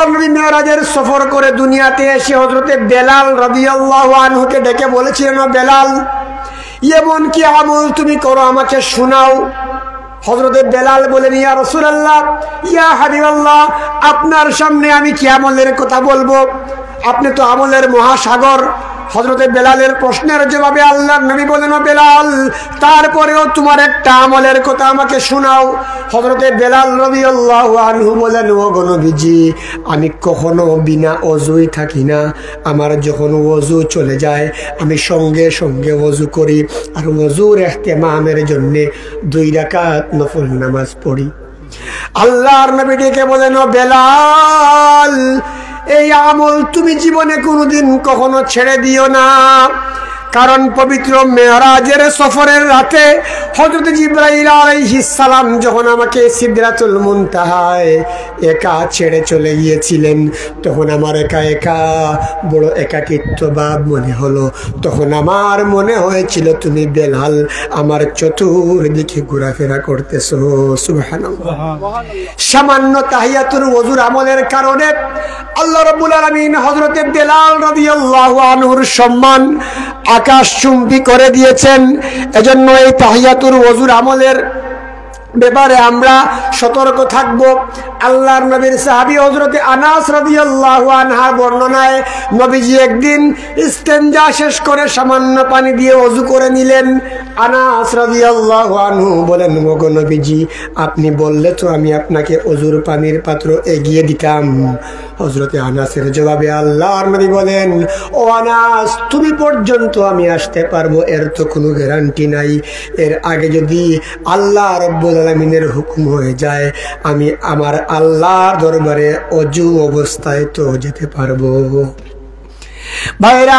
আল্লাহর নবী মেরাজের সফর করে দুনিয়াতে এসে হযরতে বেলাল রাদিয়াল্লাহু আনহুকে ডেকে বলেছিলেন, বেলাল, এমন কি আমল তুমি করো আমাকে শোনাও। হযরতে বেলাল বলেন, ইয়া রাসূলুল্লাহ, ইয়া হাবিবাল্লাহ, আপনার সামনে আমি কি আমলের কথা বলবো? আপনি তো আমলের মহাসাগর। হযরতে বেলালের প্রশ্নের জবাবে আল্লাহর নবী বলেন, বেলাল, তারপরেও তোমার একটা আমলের কথা আমাকে শোনাও। হযরতে বেলাল রাদিয়াল্লাহু আনহু বলেন, ও গো নবীজি, আমি কখনো বিনা ওযুই থাকি না। আমার যখন ওযু চলে যায় আমি সঙ্গে সঙ্গে ওযু করি, আর ওযুর ইহতিমামের জন্য 2 রাকাত নফল নামাজ পড়ি। আল্লাহর নবী ডেকে বলেন, বেলাল, এই আমল তুমি জীবনে কোনোদিন কখনো ছেড়ে দিও না। কারণ পবিত্র মেরাজের সফরের রাতে হযরত জিবরাইল আলাইহিস সালাম যখন আমাকে সিদরাতুল মুনতাহায় একা ছেড়ে চলে গিয়েছিলেন, তখন আমার একা একা বড় একাকিত্ব ভাব মনে হলো। তখন আমার মনে হয়েছিল তুমি বেলাল আমার চতুর্দিকে ঘোরাফেরা করতেছো। সুবহানাল্লাহ। সামান্য তাহিয়াতুল ওযুর আমলের কারণে আল্লাহ রাব্বুল আলামিন হযরতে বেলাল রাদিয়াল্লাহু আনহুর সম্মান আকাশচুম্বী করে দিয়েছেন। এজন্য এই তাহিয়াতুল ওযুর আমলের ব্যাপারে আমরা সতর্ক থাকব। আল্লাহর নবীর সাহাবী হযরতে আনাস রাদিয়াল্লাহু আনহার বর্ণনায়, নবীজি একদিন ইস্তেনজা শেষ করে সামান্য পানি দিয়ে ওযু করে নিলেন। আনাস রাদিয়াল্লাহু আনহু বলেন, ওগো নবীজি, আপনি বললে তো আমি আপনাকে ওযুর পানির পাত্র এগিয়ে দিতাম। হযরতে আনাসের জবাবে আল্লাহর নবী বলেন, ও আনাস, তুমি পর্যন্ত আমি আসতে পারবো এর তো কোনো গ্যারান্টি নাই। এর আগে যদি আল্লাহ রাব্বুল আলামিনের হুকুম হয়ে যায়, আমি আমার আল্লাহর দরবারে ওযু অবস্থায় তো যেতে পারবো। ভাইরা।